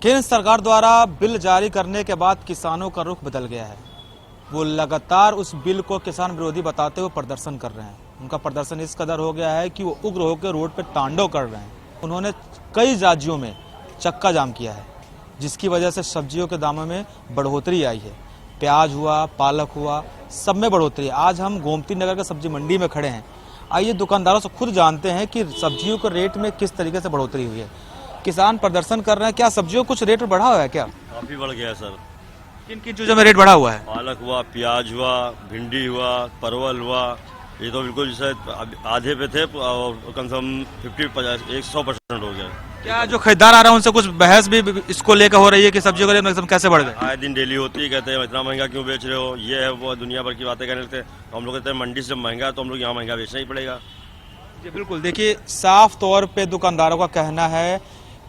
केंद्र सरकार द्वारा बिल जारी करने के बाद किसानों का रुख बदल गया है। वो लगातार उस बिल को किसान विरोधी बताते हुए प्रदर्शन कर रहे हैं। उनका प्रदर्शन इस कदर हो गया है कि वो उग्र होकर रोड पर तांडव कर रहे हैं। उन्होंने कई राज्यों में चक्का जाम किया है, जिसकी वजह से सब्जियों के दामों में बढ़ोतरी आई है। प्याज हुआ, पालक हुआ, सब में बढ़ोतरी। आज हम गोमती नगर के सब्जी मंडी में खड़े हैं। आइए दुकानदारों से खुद जानते हैं कि सब्जियों के रेट में किस तरीके से बढ़ोतरी हुई है। किसान प्रदर्शन कर रहे हैं। क्या सब्जियों कुछ रेट बढ़ा हुआ है क्या? काफी बढ़ गया है सर। किन किन चीजों में रेट बढ़ा हुआ है? पालक हुआ, प्याज हुआ, भिंडी हुआ, परवल हुआ। ये तो बिल्कुल जैसे आधे पे थे और कम से कम 100% हो गया। क्या जो खरीदार आ रहे हैं उनसे कुछ बहस भी इसको लेकर हो रही है कि सब्जियों का रेट कैसे बढ़ गए? आए दिन डेली होती है, कहते हैं इतना महंगा क्यों बेच रहे हो, ये है वो, दुनिया भर की बातें करने लगते हैं। तो हम लोग कहते हैं मंडी से महंगा है तो हम लोग यहाँ महंगा बेचना ही पड़ेगा। जी बिल्कुल। देखिए, साफ तौर पे दुकानदारों का कहना है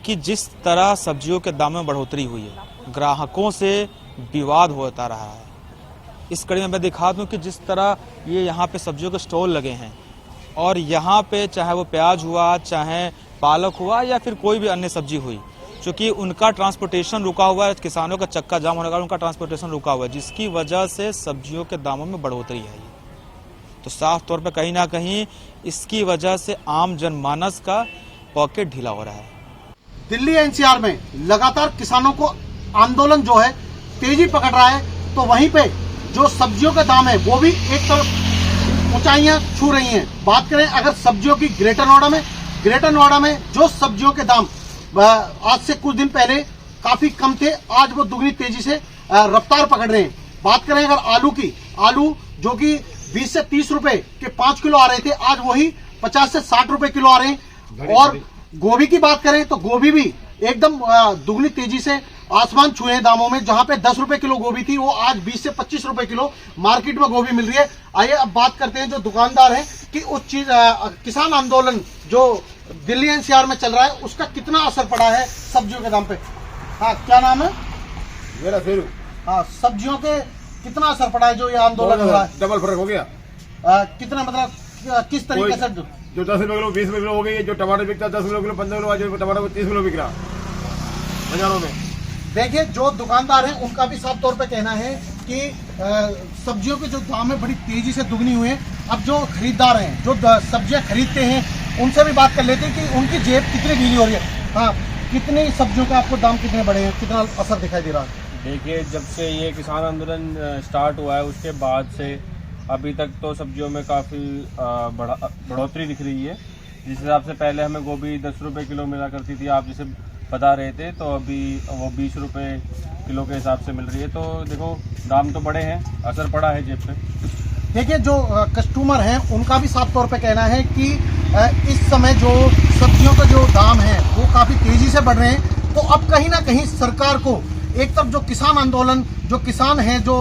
कि जिस तरह सब्जियों के दाम में बढ़ोतरी हुई है, ग्राहकों से विवाद होता रहा है। इस कड़ी में मैं दिखा दूं कि जिस तरह ये यहाँ पे सब्जियों के स्टॉल लगे हैं और यहाँ पे चाहे वो प्याज हुआ, चाहे पालक हुआ या फिर कोई भी अन्य सब्जी हुई, क्योंकि उनका ट्रांसपोर्टेशन रुका हुआ है, किसानों का चक्का जाम होने का उनका ट्रांसपोर्टेशन रुका हुआ है, जिसकी वजह से सब्जियों के दामों में बढ़ोतरी आई है। तो साफ तौर पर कहीं ना कहीं इसकी वजह से आम जनमानस का पॉकेट ढीला हो रहा है। दिल्ली एनसीआर में लगातार किसानों को आंदोलन जो है तेजी पकड़ रहा है, तो वहीं पे जो सब्जियों के दाम है वो भी एक तरफ ऊंचाइयां छू रही हैं। बात करें अगर सब्जियों की ग्रेटर नोएडा में जो सब्जियों के दाम आज से कुछ दिन पहले काफी कम थे, आज वो दुगनी तेजी से रफ्तार पकड़ रहे हैं। बात करें अगर आलू जो कि 20 से 30 रुपए के 5 किलो आ रहे थे, आज वही 50 से 60 रुपए किलो आ रहे हैं। और गोभी की बात करें तो गोभी भी एकदम दुगनी तेजी से आसमान छुए दामों में। जहां पे 10 रुपए किलो गोभी थी, वो आज 20 से 25 रुपए किलो मार्केट में गोभी मिल रही है। आइए अब बात करते हैं जो दुकानदार हैं कि उस चीज किसान आंदोलन जो दिल्ली एनसीआर में चल रहा है उसका कितना असर पड़ा है सब्जियों के दाम पे। हाँ, क्या नाम है? मेरा फिर हाँ, सब्जियों के कितना असर पड़ा है जो ये आंदोलन हो रहा है? डबल फर्क हो गया। कितना मतलब किस तरीके से? जो 10 रुपए किलो 20 रुपए किलो हो गई, जो टमाटर बिकता 10 किलो 15 किलो, आज टमाटर 30 किलो बिक रहा बाजारों में। देखिए, जो दुकानदार हैं उनका भी साफ तौर पे कहना है कि सब्जियों के जो दाम है बड़ी तेजी से दुगनी हुए हैं। अब जो खरीदार हैं, जो सब्जियां खरीदते हैं, उनसे भी बात कर लेते हैं कि उनकी जेब कितनी गीली हो रही है। हाँ, कितनी सब्जियों का आपको दाम कितने बढ़े हैं, कितना असर दिखाई दे रहा है? देखिए, जब से ये किसान आंदोलन स्टार्ट हुआ है उसके बाद से अभी तक तो सब्जियों में काफ़ी बढ़ोतरी दिख रही है। जिस हिसाब से पहले हमें गोभी 10 रुपये किलो मिला करती थी, आप जैसे बता रहे थे, तो अभी वो 20 रुपये किलो के हिसाब से मिल रही है। तो देखो, दाम तो बढ़े हैं, असर पड़ा है जेब पे। देखिए, जो कस्टमर हैं उनका भी साफ तौर पे कहना है कि इस समय जो सब्जियों का जो दाम है वो काफ़ी तेज़ी से बढ़ रहे हैं। तो अब कहीं ना कहीं सरकार को एक तरफ जो किसान आंदोलन, जो किसान हैं, जो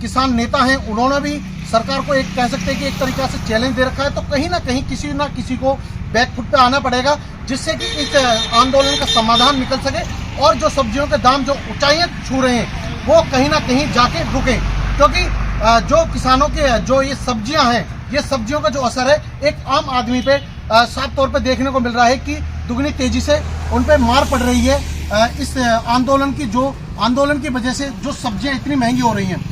किसान नेता हैं, उन्होंने भी सरकार को एक कह सकते हैं कि एक तरीका से चैलेंज दे रखा है। तो कहीं ना कहीं किसी ना किसी को बैकफुट पे आना पड़ेगा, जिससे कि इस आंदोलन का समाधान निकल सके और जो सब्जियों के दाम जो ऊंचाइयां छू रहे हैं वो कहीं ना कहीं जाके रुके। क्योंकि जो किसानों के जो ये सब्जियां हैं, ये सब्जियों का जो असर है एक आम आदमी पे साफ तौर पे देखने को मिल रहा है कि दुगनी तेजी से उन पे मार पड़ रही है। इस आंदोलन की वजह से जो सब्जियां इतनी महंगी हो रही हैं।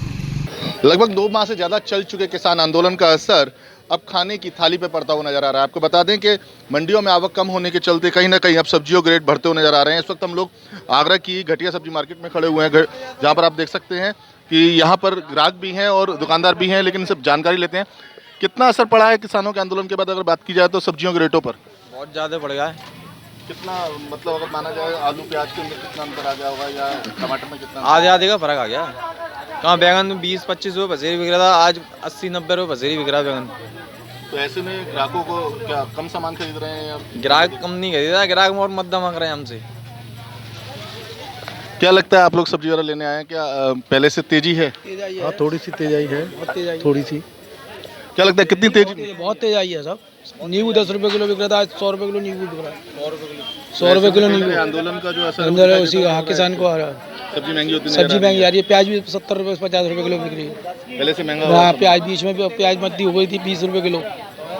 लगभग 2 माह से ज़्यादा चल चुके किसान आंदोलन का असर अब खाने की थाली पे पड़ता हुआ नजर आ रहा है। आपको बता दें कि मंडियों में आवक कम होने के चलते कहीं ना कहीं अब सब्जियों के रेट बढ़ते हुए नजर आ रहे हैं। इस वक्त हम लोग आगरा की घटिया सब्जी मार्केट में खड़े हुए हैं, जहाँ पर आप देख सकते हैं कि यहाँ पर ग्राहक भी हैं और दुकानदार भी हैं, लेकिन सब जानकारी लेते हैं कितना असर पड़ा है किसानों के आंदोलन के बाद। अगर बात की जाए तो सब्जियों के रेटों पर बहुत ज़्यादा बढ़ गया है। कितना, मतलब अगर माना जाए आलू प्याज के अंदर कितना अंतर आ गया होगा, या टमाटर में कितना? आधे का फर्क आ गया। कहाँ बैगन 20-25 रुपये पसेरी बिक रहा था, आज 80-90 रुपये पसेरी बिक रहा है बैगन। तो ऐसे में ग्राहकों को क्या कम सामान खरीद रहे हैं? या ग्राहक कम नहीं खरीद रहा, ग्राहक और मध्यम मांग रहे हैं हमसे। क्या लगता है, आप लोग सब्जी वगैरह लेने आए हैं, क्या पहले से तेजी है? हाँ, थोड़ी सी तेज आई है, थोड़ी सी। क्या लगता है कितनी तेजी? बहुत तेज आई है सब। नींबू 10 रुपए किलो बिक रहा था, आज 100 रुपए किलो नींबू बिक रहा है। 100 रुपए किलो नींबू। आंदोलन का जो असर अंदर है उसी का किसान को आ रहा है। सब्जी महंगी होती है, सब्जी महंगी आ रही है। प्याज भी 70 रुपए 50 रुपए किलो बिक रही है, पहले से महंगा। हाँ, प्याज बीच में भी प्याज मद्दी हो गई थी 20 रुपए किलो,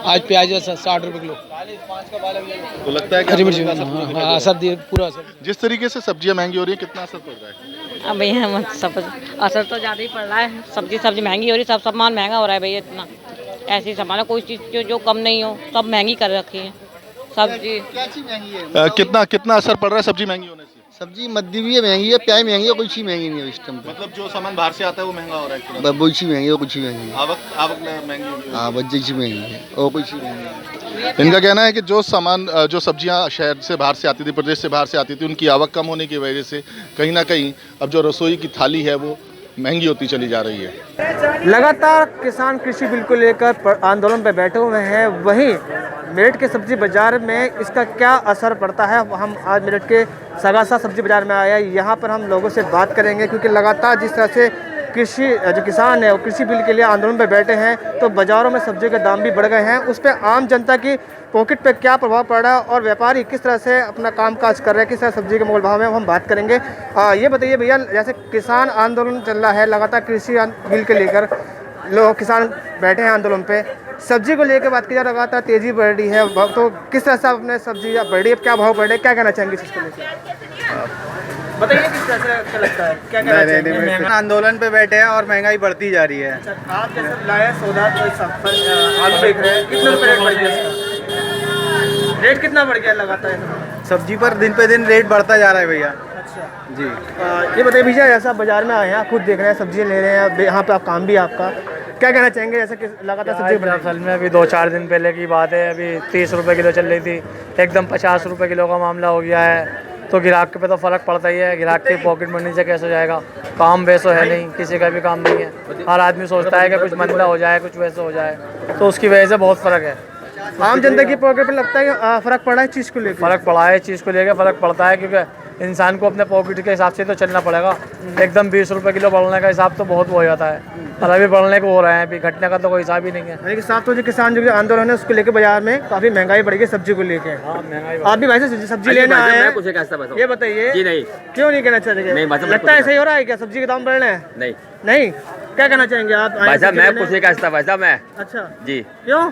आज प्याज 60 रुपए किलो। तो लगता है कि हरी मिर्ची आंदोलन का असर पूरे दिखाई दे रहा असर दिए पूरा असर है। जिस तरीके से सब्जियां महंगी हो रही है, कितना असर पड़ रहा है? अब भैया सब असर तो ज़्यादा ही पड़ रहा है। सब्जी महंगी हो रही है, सब सामान महंगा हो रहा है भैया। इतना ऐसी सामान है, कोई चीज़ जो कम नहीं हो, सब महंगी कर रखी है सब्जी। क्या चीज महंगी है? कितना असर पड़ रहा है सब्जी महंगी होने से? सब्जी मद्दी भी है, महंगी है, प्याज महंगी है, कोई चीज महंगी नहीं है इस टाइम पे। मतलब जो सामान बाहर से आता है वो महंगा हो रहा है तुरंत। कोई चीज महंगी है, कोई चीज महंगी है। आवक महंगी होगी। हाँ, बच्चे चीज महंगी है और कोई चीज महंगी है। इनका कहना है कि जो सामान जो सब्जियां शहर से बाहर से आती थी, प्रदेश से बाहर से आती थी, उनकी आवक कम होने की वजह से कहीं ना कहीं अब जो रसोई की थाली है वो महंगी होती चली जा रही है। लगातार किसान कृषि बिल को लेकर आंदोलन पर बैठे हुए हैं। वहीं मेरठ के सब्जी बाजार में इसका क्या असर पड़ता है, हम आज मेरठ के सगासा सब्जी बाजार में आए हैं। यहाँ पर हम लोगों से बात करेंगे, क्योंकि लगातार जिस तरह से कृषि जो किसान है वो कृषि बिल के लिए आंदोलन पर बैठे हैं, तो बाज़ारों में सब्जियों के दाम भी बढ़ गए हैं। उस पर आम जनता की पॉकेट पे क्या प्रभाव पड़ रहा है और व्यापारी किस तरह से अपना कामकाज कर रहे हैं, किस तरह सब्जी के मोल भाव में, हम बात करेंगे। ये बताइए भैया, जैसे किसान आंदोलन चल रहा है लगातार कृषि बिल के लेकर, लोग किसान बैठे हैं आंदोलन पे, सब्जी को लेकर बात की जाए लगातार तेज़ी बढ़ रही है, तो किस तरह से आप अपने सब्जी बढ़ रही है, क्या भाव बढ़ रहे हैं, क्या कहना चाहेंगे इसको लेकर? बताइए किस तरह से क्या लगता है, क्या कहना चाहेंगे? आंदोलन पे बैठे हैं और महंगाई बढ़ती जा रही है। आप जैसे लाए सौदा कोई आलू देख रहे हैं, कितने रुपए रेट बढ़ गया? रेट कितना बढ़ गया लगातार? सब्जी पर दिन पे दिन रेट बढ़ता जा रहा है भैया। अच्छा जी। ये बताइए भैया, जैसा बाजार में आए हैं, खुद देख रहे हैं, सब्जी ले रहे हैं, यहाँ पे आप काम भी आपका, क्या कहना चाहेंगे? जैसे कि लगातार सब्जी असल में अभी 2-4 दिन पहले की बात है, अभी 30 रुपये किलो चल रही थी, एकदम 50 रुपये किलो का मामला हो गया है। तो ग्राहक पे तो फ़र्क पड़ता ही है, ग्राहक की पॉकेट मनी से कैसे जाएगा? काम वैसे है नहीं, किसी का भी काम नहीं है, हर आदमी सोचता है कि कुछ मंदा हो जाए, कुछ वैसे हो जाए, तो उसकी वजह से बहुत फ़र्क है। आम जनता की पॉकेट पर लगता है कि फ़र्क पड़ा है चीज़ को लेकर? फ़र्क पड़ा है, चीज़ को लेकर फ़र्क पड़ता है, क्योंकि इंसान को अपने पॉकेट के हिसाब से तो चलना पड़ेगा। एकदम 20 रुपये किलो बढ़ने का हिसाब तो बहुत हो जाता है, और अभी बढ़ने को हो रहे हैं, अभी घटने का तो कोई हिसाब ही नहीं है। यानी कि साथ जो किसान जो आंदोलन है उसको लेकर बाजार में काफ़ी महंगाई बढ़ गई सब्जी को लेकर। हाँ, महंगाई। आप भी भाई से सब्जी लेने आए हैं, ये बताइए क्यों नहीं कहना चाहेंगे? लगता है सही हो रहा है क्या, सब्जी के दाम बढ़ रहे हैं? नहीं, क्या कहना चाहेंगे आप? भाई साहब मैं कुछ नहीं कह सकता भाई साहब मैं। अच्छा जी, क्यों?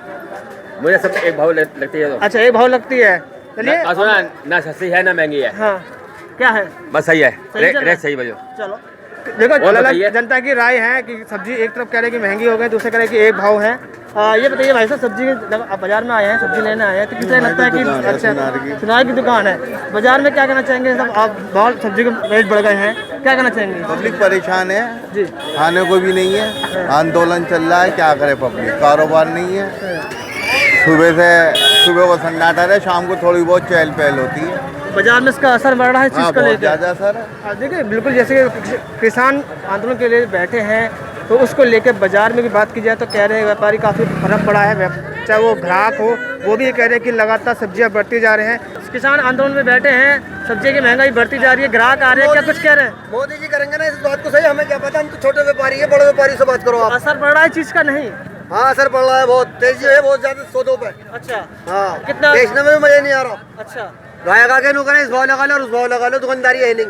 मुझे सब एक भाव लगती है। तो अच्छा, एक भाव लगती है, चलिए ना सस्ती है ना महंगी है। हाँ, क्या है? बस सही है, रेट सही भैया। चलो देखो, अलग जनता की राय है कि सब्जी एक तरफ कह रहे हैं कि महंगी हो गई, दूसरे कह रहे हैं कि एक भाव है। ये बताइए भाई साहब, सब्जी आप बाजार में आए हैं, सब्जी लेने आए हैं, तो किस तरह लगता है कि अच्छा सुनार की दुकान है, बाजार में क्या कहना चाहेंगे? सब आप बहुत सब्जी के रेट बढ़ गए हैं, क्या कहना चाहेंगे? पब्लिक परेशान है जी, खाने को भी नहीं है, आंदोलन चल रहा है, क्या करे पब्लिक, कारोबार नहीं है। सुबह को सन्नाटा है, शाम को थोड़ी बहुत चहल पहल होती है। बाजार में इसका असर बढ़ रहा है चीज़ को लेकर ज़्यादा सर। देखिए, बिल्कुल जैसे किसान आंदोलन के लिए बैठे हैं, तो उसको लेकर बाजार में भी बात की जाए तो कह रहे हैं व्यापारी काफ़ी फर्क पड़ा है, चाहे वो ग्राहक हो, वो भी ये कह रहे हैं कि लगातार सब्जियां बढ़ती जा रहे हैं। किसान आंदोलन में बैठे हैं, सब्जी की महंगाई बढ़ती जा रही है, ग्राहक आ रहे हैं, क्या कुछ कह रहे हैं? मोदी जी करेंगे ना इस बात को सही, हमें क्या पता, हम तो छोटे व्यापारी है, बड़े व्यापारी से बात करो आप। असर पड़ रहा है चीज़ का? नहीं, हाँ असर पड़ रहा है, बहुत तेजी है, बहुत ज्यादा सौदों पे। अच्छा, हाँ, कितना बेचने में भी मजा नहीं आ रहा। अच्छा, गाय के नु करें, इस भाव लगा लो और उस भाव लगा लो, दुकानदारी है नहीं,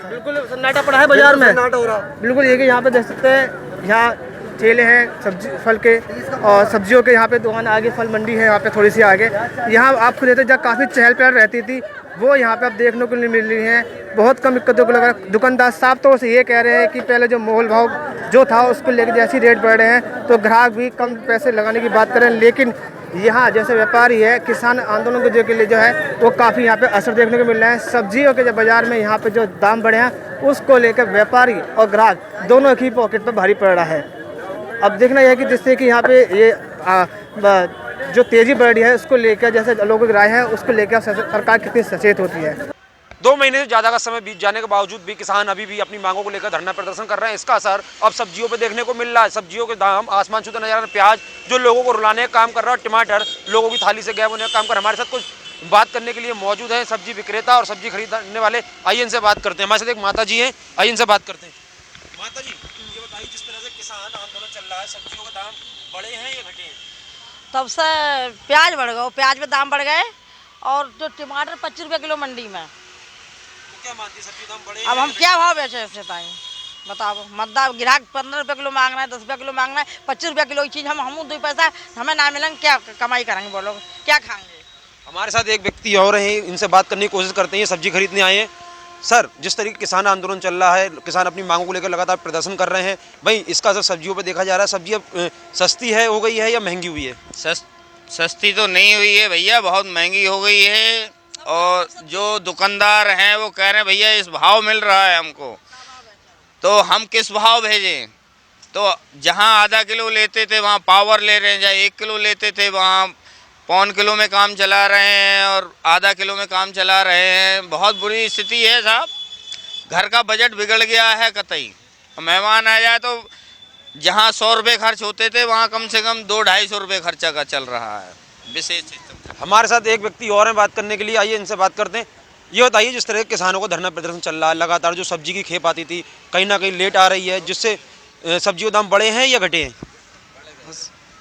बिल्कुल सन्नाटा पड़ा है बाजार में, सन्नाटा हो रहा। बिल्कुल ये कि यहाँ पे देख सकते हैं, यहाँ ठेले हैं सब्जी फल के, और सब्जियों के यहाँ पे दुकान आगे, फल मंडी है यहाँ पे थोड़ी सी आगे। यहाँ आप खुद जहाँ काफ़ी चहल पहल रहती थी, वो यहाँ पे आप देखने को नहीं मिल रही हैं, बहुत कम इक्कतों को लगा। दुकानदार साफ तौर से ये कह रहे हैं कि पहले जो मोल भाव जो था उसको लेकर जैसे रेट बढ़ रहे हैं, तो ग्राहक भी कम पैसे लगाने की बात करें, लेकिन यहाँ जैसे व्यापारी है, किसान आंदोलन के लिए जो है वो काफ़ी यहाँ पे असर देखने को मिल रहा है। सब्जियों के जो बाज़ार में यहाँ पे जो दाम बढ़े हैं, उसको लेकर व्यापारी और ग्राहक दोनों की पॉकेट पर भारी पड़ रहा है। अब देखना यह है कि जिससे कि यहाँ पे ये जो तेज़ी बढ़ रही है, उसको लेकर जैसे लोगों की राय है, उसको लेकर सरकार कितनी सचेत होती है। 2 महीने से ज़्यादा का समय बीत जाने के बावजूद भी किसान अभी भी अपनी मांगों को लेकर धरना प्रदर्शन कर रहे हैं। इसका असर अब सब्जियों पे देखने को मिल रहा है। सब्जियों के दाम आसमान छूते नजर आ रहे हैं। प्याज जो लोगों को रुलाने का काम कर रहा है, टमाटर लोगों की थाली से गायब होने का काम कर। हमारे साथ कुछ बात करने के लिए मौजूद है सब्जी विक्रेता और सब्जी खरीदने वाले। आइए इनसे बात करते हैं। हमारे साथ एक माता जी हैं, आइए इनसे बात करते हैं। माता जी, ये बताइए, जिस तरह से किसान आंदोलन चल रहा है, सब्जियों के दाम बढ़े हैं या घटे हैं? तब से प्याज बढ़ गए, प्याज में दाम बढ़ गए, और जो टमाटर 25 रुपये किलो मंडी में। तो क्या मानती है, सब्जी दाम बढ़े? अब हम क्या भाव बेचे ऐसे ताई बताओ? मतलब ग्राहक 15 रुपये किलो मांग रहा है, 10 रुपये किलो मांग रहा है, 25 रुपये किलो की चीज़ हम 2 पैसा हमें ना मिलेंगे, क्या कमाई करेंगे? बोलो क्या खाएंगे? हमारे साथ एक व्यक्ति और हैं, इनसे बात करने की कोशिश करते हैं। ये सब्जी खरीदने आए हैं। सर, जिस तरीके किसान आंदोलन चल रहा है, किसान अपनी मांगों को लेकर लगातार प्रदर्शन कर रहे हैं, भाई इसका असर सब्जियों पे देखा जा रहा है। सब्जी अब सस्ती है हो गई है या महंगी हुई है? सस्ती तो नहीं हुई है भैया, बहुत महंगी हो गई है। और जो दुकानदार हैं वो कह रहे हैं भैया इस भाव मिल रहा है हमको, तो हम किस भाव भेजें? तो जहां आधा किलो लेते थे वहां पावर ले रहे हैं, जहाँ 1 किलो लेते थे वहां पौन किलो में काम चला रहे हैं और आधा किलो में काम चला रहे हैं। बहुत बुरी स्थिति है साहब, घर का बजट बिगड़ गया है कतई। मेहमान आ जाए तो जहां 100 रुपये खर्च होते थे वहां कम से कम 200-250 रुपये खर्चा का चल रहा है। विशेष हमारे साथ एक व्यक्ति और हैं बात करने के लिए, आइए इनसे बात करते हैं। ये बताइए, जिस तरह किसानों को धरना प्रदर्शन चल रहा है लगातार, जो सब्जी की खेप आती थी कहीं ना कहीं लेट आ रही है, जिससे सब्जियों के दाम बढ़े हैं या घटे हैं?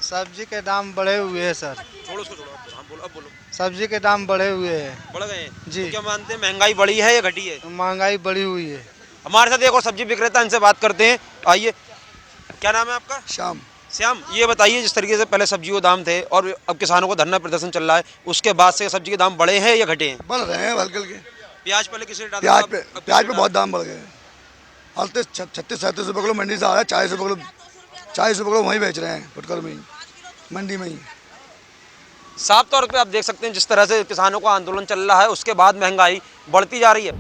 सब्जी के दाम बढ़े हुए हैं सर। छोड़ो उसको, छोड़ो, हाँ बोलो, अब बोलो। सब्जी के दाम बढ़े हुए हैं। बढ़ गए हैं जी। तो क्या मानते हैं महंगाई बढ़ी है या घटी है? महंगाई बढ़ी हुई है। हमारे साथ एक और सब्जी विक्रेता, इनसे बात करते हैं। आइए, क्या नाम है आपका? श्याम, ये बताइए, जिस तरीके से पहले सब्जियों के दाम थे और अब किसानों को धरना प्रदर्शन चल रहा है, उसके बाद से सब्जी के दाम बढ़े हैं या घटे हैं? बढ़ रहे हैं हल्के हल्के। प्याज पहले किस रेट आता था? प्याज पे बहुत दाम बढ़ गए। हल्के 36-37 रुपये किलो मंडी से आ रहा है, 40 रुपये किलो वहीं बेच रहे हैं फुटकर में ही, मंडी में ही। साफ तौर पे आप देख सकते हैं जिस तरह से किसानों का आंदोलन चल रहा है, उसके बाद महंगाई बढ़ती जा रही है।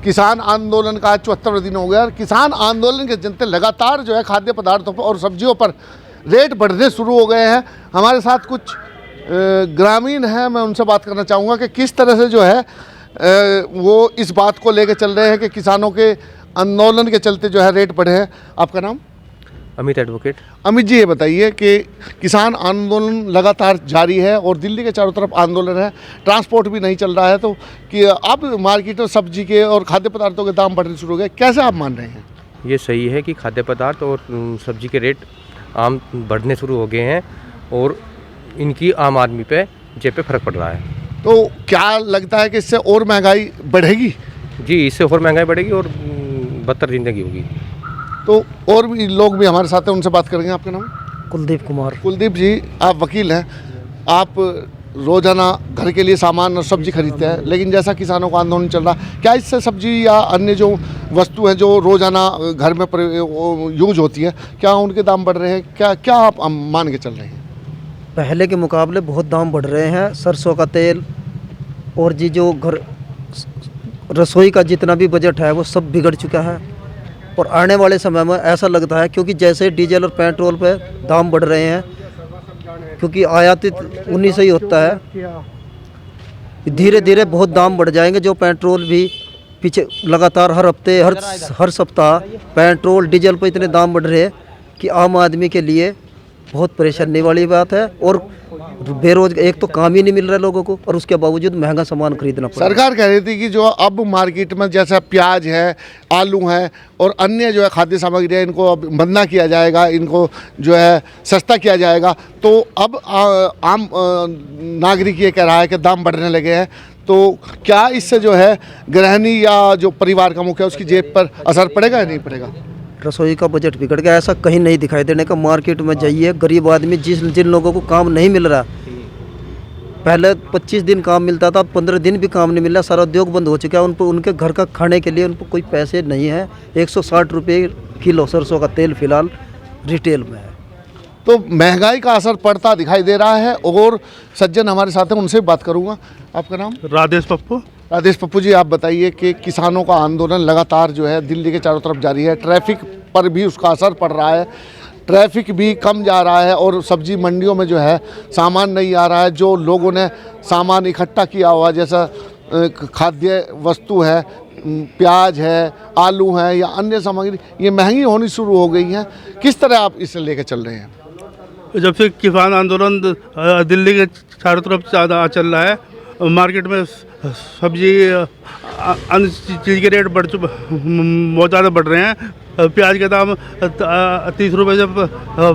किसान आंदोलन का 74वां दिन हो गया और किसान आंदोलन के चलते लगातार जो है खाद्य पदार्थों पर और सब्जियों पर रेट बढ़ने शुरू हो गए हैं। हमारे साथ कुछ ग्रामीण हैं, मैं उनसे बात करना चाहूँगा कि किस तरह से जो है वो इस बात को लेकर चल रहे हैं कि किसानों के आंदोलन के चलते जो है रेट बढ़े हैं। आपका नाम? अमित एडवोकेट। अमित जी, ये बताइए कि किसान आंदोलन लगातार जारी है और दिल्ली के चारों तरफ आंदोलन है, ट्रांसपोर्ट भी नहीं चल रहा है, तो कि अब मार्केट में सब्जी के और खाद्य पदार्थों के दाम बढ़ने शुरू हो गए, कैसे आप मान रहे हैं? ये सही है कि खाद्य पदार्थ और सब्जी के रेट आम बढ़ने शुरू हो गए हैं और इनकी आम आदमी पे जेब पे फर्क पड़ रहा है। तो क्या लगता है कि इससे और महंगाई बढ़ेगी? जी, इससे और महंगाई बढ़ेगी और बदतर जिंदगी होगी। तो और भी लोग भी हमारे साथ हैं, उनसे बात करेंगे। आपका नाम? कुलदीप कुमार। कुलदीप जी, आप वकील हैं, आप रोजाना घर के लिए सामान और सब्जी खरीदते हैं, लेकिन जैसा किसानों का आंदोलन चल रहा है, क्या इससे सब्जी या अन्य जो वस्तु हैं जो रोजाना घर में यूज होती है, क्या उनके दाम बढ़ रहे हैं? क्या आप मान के चल रहे हैं? पहले के मुकाबले बहुत दाम बढ़ रहे हैं। सरसों का तेल और जी जो घर रसोई का जितना भी बजट है वो सब बिगड़ चुका है और आने वाले समय में ऐसा लगता है, क्योंकि जैसे डीजल और पेट्रोल पे दाम बढ़ रहे हैं, क्योंकि आयातित उन्हीं से ही होता है, धीरे धीरे बहुत दाम बढ़ जाएंगे। जो पेट्रोल भी पीछे लगातार हर हफ्ते हर सप्ताह पेट्रोल डीजल पर इतने दाम बढ़ रहे हैं कि आम आदमी के लिए बहुत परेशानी वाली बात है। और बेरोजगार, एक तो काम ही नहीं मिल रहा है लोगों को और उसके बावजूद महंगा सामान खरीदना पड़ रहा है। सरकार कह रही थी कि जो अब मार्केट में जैसा प्याज है, आलू है और अन्य जो है खाद्य सामग्री है, इनको अब बंद ना किया जाएगा, इनको जो है सस्ता किया जाएगा। तो अब आम नागरिक ये कह रहा है कि दाम बढ़ने लगे हैं, तो क्या इससे जो है गृहिणी या जो परिवार का मुखिया उसकी जेब पर असर पड़ेगा या नहीं पड़ेगा? रसोई का बजट बिगड़ गया, ऐसा कहीं नहीं दिखाई देने का। मार्केट में जाइए, गरीब आदमी जिन लोगों को काम नहीं मिल रहा, पहले 25 दिन काम मिलता था, 15 दिन भी काम नहीं मिल रहा, सारा उद्योग बंद हो चुका है। उनके घर का खाने के लिए उनको कोई पैसे नहीं है। 160 रुपये किलो सरसों का तेल फिलहाल रिटेल में है। तो महंगाई का असर पड़ता दिखाई दे रहा है। और सज्जन हमारे साथ हैं, उनसे बात करूंगा। आपका नाम? राजेश पप्पू। राजेश पप्पू जी, आप बताइए कि किसानों का आंदोलन लगातार जो है दिल्ली के चारों तरफ जारी है, ट्रैफिक पर भी उसका असर पड़ रहा है, ट्रैफिक भी कम जा रहा है और सब्जी मंडियों में जो है सामान नहीं आ रहा है। जो लोगों ने सामान इकट्ठा किया हुआ, जैसा खाद्य वस्तु है, प्याज है, आलू है या अन्य सामग्री, ये महंगी होनी शुरू हो गई हैं। किस तरह आप इसे लेकर चल रहे हैं? जब से किसान आंदोलन दिल्ली के चारों तरफ ज़्यादा चल रहा है, मार्केट में सब्जी अन्य चीज़ के रेट बहुत ज़्यादा बढ़ रहे हैं। प्याज के दाम 30 रुपये से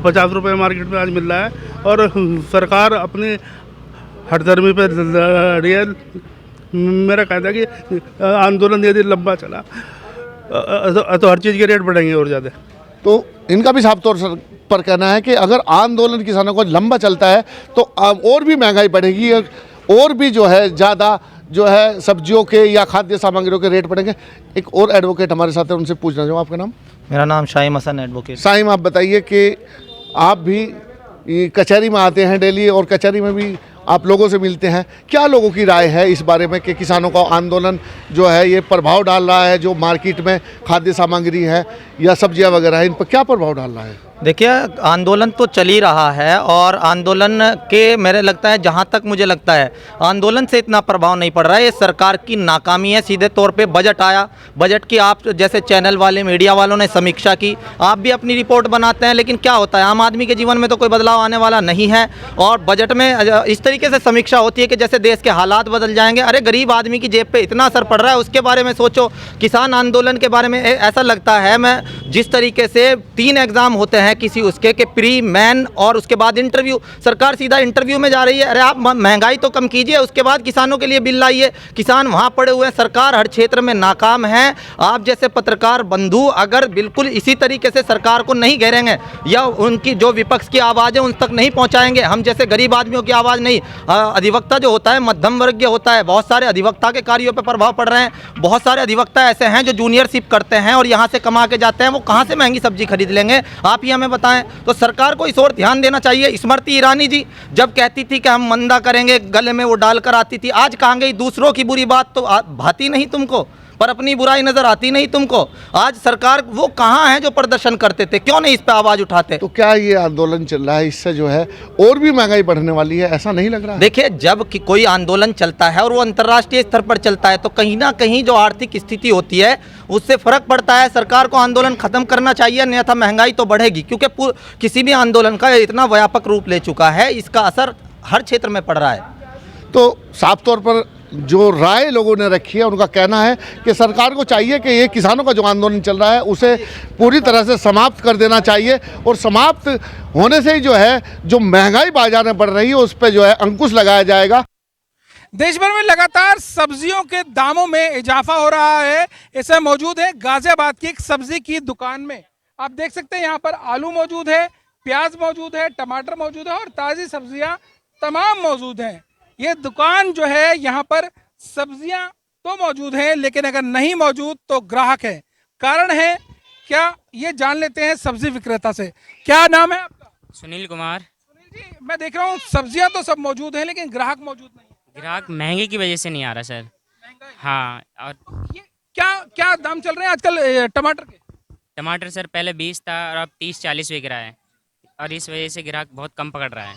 50 रुपये मार्केट में आज मिल रहा है और सरकार अपनी हठधर्मी पे रही है। मेरा कहना है कि आंदोलन यदि लंबा चला तो हर चीज़ के रेट बढ़ेंगे और ज़्यादा। तो इनका भी साफ तौर पर कहना है कि अगर आंदोलन किसानों को लंबा चलता है तो और भी महंगाई बढ़ेगी और भी जो है ज़्यादा जो है सब्जियों के या खाद्य सामग्रियों के रेट बढ़ेंगे। एक और एडवोकेट हमारे साथ है, उनसे पूछना चाहूँ, आपका नाम? मेरा नाम शाहिम हसन एडवोकेट। शाहिम, आप बताइए कि आप भी कचहरी में आते हैं डेली और कचहरी में भी आप लोगों से मिलते हैं, क्या लोगों की राय है इस बारे में कि किसानों का आंदोलन जो है ये प्रभाव डाल रहा है, जो मार्केट में खाद्य सामग्री है या सब्जियां वगैरह है, इन पर क्या प्रभाव डाल रहा है? देखिए, आंदोलन तो चल ही रहा है और आंदोलन के मेरे लगता है, जहाँ तक मुझे लगता है, आंदोलन से इतना प्रभाव नहीं पड़ रहा है। ये सरकार की नाकामी है। सीधे तौर पे बजट आया, बजट की आप जैसे चैनल वाले, मीडिया वालों ने समीक्षा की, आप भी अपनी रिपोर्ट बनाते हैं, लेकिन क्या होता है, आम आदमी के जीवन में तो कोई बदलाव आने वाला नहीं है। और बजट में इस तरीके से समीक्षा होती है कि जैसे देश के हालात बदल जाएंगे। अरे गरीब आदमी की जेब पे इतना असर पड़ रहा है, उसके बारे में सोचो। किसान आंदोलन के बारे में ऐसा लगता है, मैं जिस तरीके से 3 एग्ज़ाम होते हैं किसी उसके के प्री, मैन और उसके बाद इंटरव्यू, सरकार सीधा इंटरव्यू में जा रही है। अरे आप महंगाई तो कम कीजिए, उसके बाद किसानों के लिए बिल लाइए। किसान वहाँ पड़े हुए हैं, सरकार हर क्षेत्र में नाकाम है। आप जैसे पत्रकार बंधु अगर बिल्कुल इसी तरीके से सरकार को नहीं घेरेंगे या उनकी जो विपक्ष की आवाज़ है उन तक नहीं पहुँचाएंगे, हम जैसे गरीब आदमियों की आवाज़ नहीं, अधिवक्ता जो होता है मध्यम वर्गीय होता है, बहुत सारे अधिवक्ता के कार्यों पर प्रभाव पड़ रहे हैं। बहुत सारे अधिवक्ता ऐसे हैं जो जूनियरशिप करते हैं और यहाँ से कमा के जाते हैं, वो कहाँ से महंगी सब्जी खरीद लेंगे, आप ही हमें बताएं। तो सरकार को इस ओर ध्यान देना चाहिए। स्मृति ईरानी जी जब कहती थी कि हम मंदा करेंगे, गले में वो डालकर आती थी, आज कहाँ गई? दूसरों की बुरी बात तो भाती नहीं तुमको, पर अपनी बुराई नजर आती नहीं तुमको। आज सरकार वो कहाँ है जो प्रदर्शन करते थे, क्यों नहीं इस पे आवाज उठाते? तो क्या ये आंदोलन चल रहा है, इससे जो है और भी महंगाई बढ़ने वाली है, ऐसा नहीं लग रहा है? देखिए, जब कि कोई आंदोलन चलता है और वो अंतर्राष्ट्रीय स्तर पर चलता है तो कहीं ना कहीं जो आर्थिक स्थिति होती है उससे फर्क पड़ता है। सरकार को आंदोलन खत्म करना चाहिए, अन्यथा महंगाई तो बढ़ेगी, क्योंकि किसी भी आंदोलन का इतना व्यापक रूप ले चुका है, इसका असर हर क्षेत्र में पड़ रहा है। तो साफ तौर पर जो राय लोगों ने रखी है उनका कहना है कि सरकार को चाहिए कि ये किसानों का जो आंदोलन चल रहा है उसे पूरी तरह से समाप्त कर देना चाहिए, और समाप्त होने से ही जो है जो महंगाई बाजार में बढ़ रही है उस पर जो है अंकुश लगाया जाएगा। देश भर में लगातार सब्जियों के दामों में इजाफा हो रहा है। इसे मौजूद है गाजियाबाद की एक सब्जी की दुकान में। आप देख सकते हैं यहाँ पर आलू मौजूद है, प्याज मौजूद है, टमाटर मौजूद है और ताज़ी सब्जियाँ तमाम मौजूद हैं। ये दुकान जो है, यहाँ पर सब्जियां तो मौजूद हैं, लेकिन अगर नहीं मौजूद तो ग्राहक है। कारण है क्या, ये जान लेते हैं सब्जी विक्रेता से। क्या नाम है आपका? सुनील कुमार। सुनील जी, मैं देख रहा हूँ सब्जियां तो सब मौजूद हैं लेकिन ग्राहक मौजूद नहीं है। ग्राहक महंगे की वजह से नहीं आ रहा सर। हाँ, और ये क्या दाम चल रहे हैं आजकल टमाटर के? टमाटर सर पहले 20 था और अब 30-40 बिक रहा है, और इस वजह से ग्राहक बहुत कम पकड़ रहा है।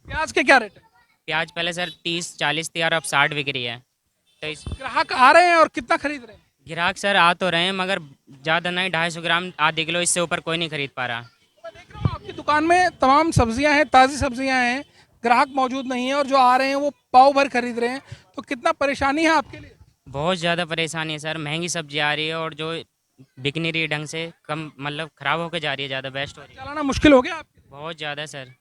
प्याज के क्या रेट है? प्याज पहले सर 30-40 थी और अब 60 बिक रही है। तो इस ग्राहक आ रहे हैं और कितना खरीद रहे हैं? ग्राहक सर आ तो रहे हैं मगर ज़्यादा नहीं, 250 ग्राम, आधे किलो, इससे ऊपर कोई नहीं खरीद पा रहा। मैं देख रहा हूँ आपकी दुकान में तमाम सब्जियां हैं, ताज़ी सब्जियां हैं, ग्राहक मौजूद नहीं है और जो आ रहे हैं वो पाव भर खरीद रहे हैं। तो कितना परेशानी है आपके लिए? बहुत ज़्यादा परेशानी है सर। महंगी सब्जी आ रही है और जो बिक नहीं रही है ढंग से, कम मतलब ख़राब होकर जा रही है, ज़्यादा बेस्ट हो रही है। चलाना मुश्किल हो गया आपके? बहुत ज़्यादा सर।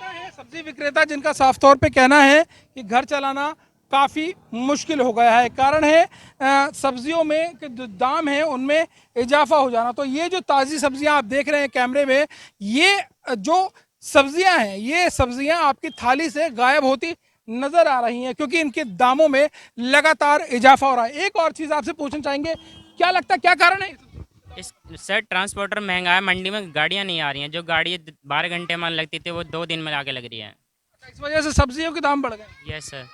है सब्जी विक्रेता जिनका साफ तौर पे कहना है कि घर चलाना काफ़ी मुश्किल हो गया है। कारण है सब्जियों में के जो दाम है उनमें इजाफा हो जाना। तो ये जो ताज़ी सब्जियां आप देख रहे हैं कैमरे में, ये जो सब्जियां हैं, ये सब्जियां आपकी थाली से गायब होती नज़र आ रही हैं क्योंकि इनके दामों में लगातार इजाफा हो रहा है। एक और चीज़ आपसे पूछना चाहेंगे, क्या लगता है क्या कारण है? सर ट्रांसपोर्टर महंगा है, मंडी में गाड़ियाँ नहीं आ रही हैं। जो गाड़ी 12 घंटे में लगती थी वो 2 दिन में आगे लग रही है। इस वजह से सब्जियों के दाम बढ़ गए? Yes sir.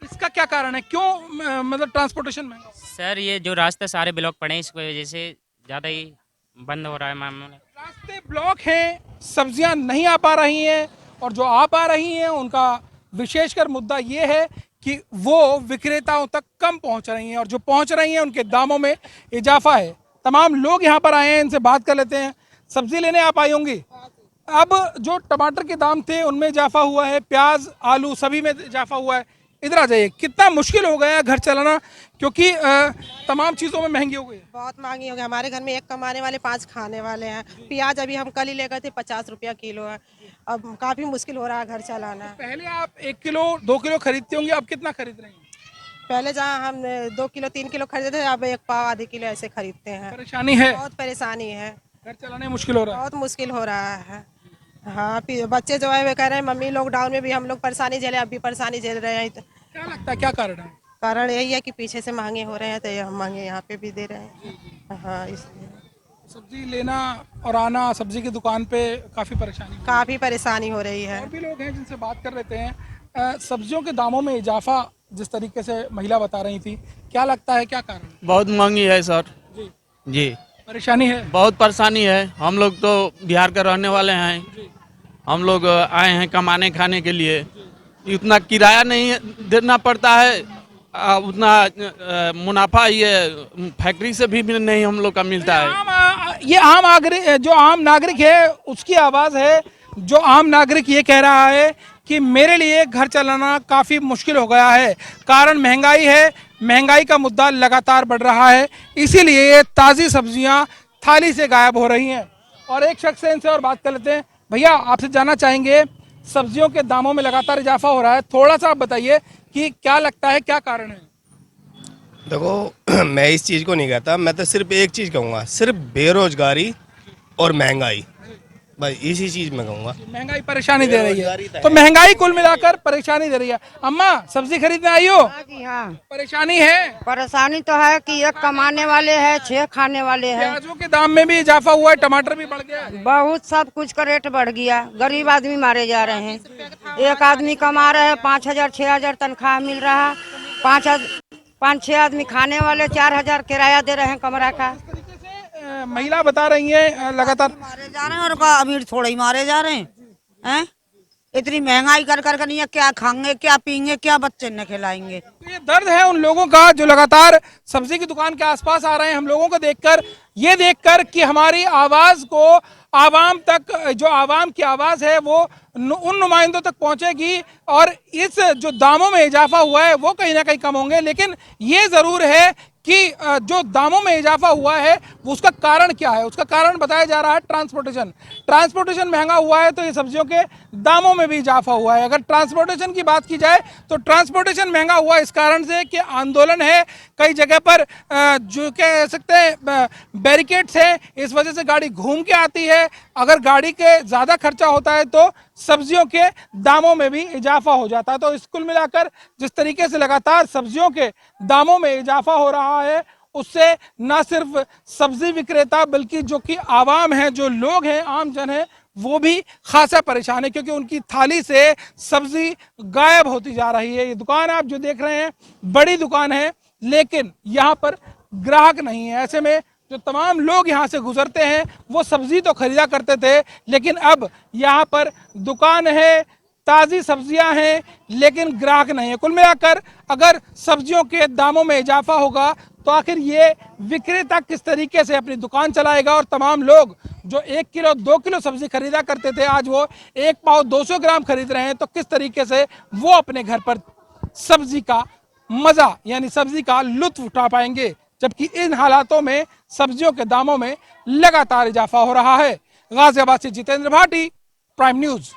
इसका क्या कारण है, क्यों मतलब ट्रांसपोर्टेशन महंगा? सर ये जो रास्ते सारे ब्लॉक पड़े हैं, इसकी वजह से ज़्यादा ही बंद हो रहा है मामला। रास्ते ब्लॉक हैं, सब्जियां नहीं आ पा रही हैं, और जो आ पा रही हैं उनका विशेषकर मुद्दा ये है कि वो विक्रेताओं तक कम पहुंच रही हैं, और जो पहुंच रही हैं उनके दामों में इजाफा है। तमाम लोग यहाँ पर आए हैं, इनसे बात कर लेते हैं। सब्जी लेने आप आई होंगी। अब जो टमाटर के दाम थे उनमें इजाफा हुआ है, प्याज, आलू सभी में इजाफा हुआ है। इधर आ जाइए, कितना मुश्किल हो गया है घर चलाना क्योंकि तमाम चीज़ों में महंगी हो गई है। बहुत महंगी हो गई। हमारे घर में 1 कमाने वाले 5 खाने वाले हैं। प्याज अभी हम कल ही ले गए थे, 50 रुपया किलो है। अब काफ़ी मुश्किल हो रहा है घर चलाना। पहले आप 1 किलो 2 किलो खरीदते होंगे, अब कितना खरीद रहे हैं? पहले जहाँ हम 2 किलो 3 किलो खरीदते थे, अब 1 पाव आधे किलो ऐसे खरीदते हैं। परेशानी है, बहुत परेशानी है, घर चलाने मुश्किल हो रहा है। बहुत मुश्किल हो रहा है। हाँ, फिर बच्चे जो है वे कह रहे हैं मम्मी लॉकडाउन में भी हम लोग परेशानी झेले, अब भी परेशानी झेल रहे हैं। तो क्या लगता है क्या कारण है? कारण यही है कि पीछे से महंगे हो रहे हैं, तो हम महंगे यहाँ पे भी दे रहे हैं। हाँ, इसलिए सब्जी लेना और आना, सब्जी की दुकान पे काफ़ी परेशानी हो रही है। और भी लोग हैं जिनसे बात कर लेते हैं। सब्जियों के दामों में इजाफा जिस तरीके से महिला बता रही थी, क्या लगता है क्या कारण? बहुत महंगी है सर जी। परेशानी है, बहुत परेशानी है। हम लोग तो बिहार के रहने वाले हैं, हम लोग आए हैं कमाने खाने के लिए। इतना किराया नहीं देना पड़ता है, उतना मुनाफा ये फैक्ट्री से भी नहीं हम लोग का मिलता है। ये आम नागरिक है उसकी आवाज़ है। जो आम नागरिक ये कह रहा है कि मेरे लिए घर चलाना काफ़ी मुश्किल हो गया है, कारण महंगाई है, महंगाई का मुद्दा लगातार बढ़ रहा है, इसीलिए ये ताज़ी सब्जियां थाली से गायब हो रही हैं। और एक शख्स से इनसे और बात कर लेते हैं। भैया, आपसे जानना चाहेंगे, सब्जियों के दामों में लगातार इजाफा हो रहा है, थोड़ा सा आप बताइए कि क्या लगता है क्या कारण है? देखो, मैं इस चीज़ को नहीं कहता, मैं तो सिर्फ एक चीज़ कहूँगा, सिर्फ बेरोजगारी और महंगाई, भाई इसी चीज़ में कहूँगा। महंगाई परेशानी दे रही है, तो महंगाई कुल मिलाकर परेशानी दे रही है। अम्मा, सब्जी खरीदने आई हो? हाँ, परेशानी है? परेशानी तो है कि एक कमाने वाले हैं, 6 खाने वाले हैं। प्याजों के दाम में भी इजाफा हुआ है, टमाटर भी बढ़ गया है, बहुत सब कुछ का रेट बढ़ गया। गरीब आदमी मारे जा रहे हैं। एक आदमी कमा रहे हैं 5,000 6,000 तनख्वाह मिल रहा है, 5-6 आदमी खाने वाले 4,000 किराया दे रहे हैं कमरा का। महिला बता रही है लगातार मारे जा रहे हैं, और अमीर थोड़े ही मारे जा रहे हैं। इतनी महंगाई कर कर नहीं है, क्या खाएंगे, क्या पीएंगे, क्या बच्चे न खिलाएंगे। ये दर्द है उन लोगों का जो लगातार सब्जी की दुकान के आसपास आ रहे हैं। हम लोगों को देखकर, ये देखकर कि हमारी आवाज को आवाम तक, जो आवाम की आवाज है वो उन नुमाइंदों तक पहुंचेगी, और इस जो दामों में इजाफा हुआ है वो कहीं ना कहीं कम होंगे। लेकिन ये जरूर है कि जो दामों में इजाफा हुआ है उसका कारण क्या है? उसका कारण बताया जा रहा है ट्रांसपोर्टेशन महंगा हुआ है, तो ये सब्जियों के दामों में भी इजाफा हुआ है। अगर ट्रांसपोर्टेशन की बात की जाए तो ट्रांसपोर्टेशन महंगा हुआ इस कारण से कि आंदोलन है, कई जगह पर जो कह सकते हैं बैरिकेड्स हैं, इस वजह से गाड़ी घूम के आती है। अगर गाड़ी के ज़्यादा खर्चा होता है तो सब्जियों के दामों में भी इजाफा हो जाता है। तो इस कुल मिलाकर जिस तरीके से लगातार सब्जियों के दामों में इजाफा हो रहा है, उससे न सिर्फ सब्जी विक्रेता बल्कि जो कि आवाम है, जो लोग हैं, आम जन है, वो भी खासा परेशान है, क्योंकि उनकी थाली से सब्जी गायब होती जा रही है। ये दुकान आप जो देख रहे हैं बड़ी दुकान है, लेकिन यहाँ पर ग्राहक नहीं है। ऐसे में जो तमाम लोग यहाँ से गुजरते हैं वो सब्जी तो खरीदा करते थे, लेकिन अब यहाँ पर दुकान है, ताज़ी सब्जियां हैं, लेकिन ग्राहक नहीं है। कुल मिलाकर अगर सब्जियों के दामों में इजाफा होगा तो आखिर ये विक्रेता किस तरीके से अपनी दुकान चलाएगा, और तमाम लोग जो 1 किलो 2 किलो सब्जी खरीदा करते थे आज वो 1 पाव 200 ग्राम खरीद रहे हैं, तो किस तरीके से वो अपने घर पर सब्जी का मजा यानी सब्जी का लुत्फ उठा पाएंगे, जबकि इन हालातों में सब्जियों के दामों में लगातार इजाफा हो रहा है। गाजियाबाद से जितेंद्र भाटी, प्राइम न्यूज।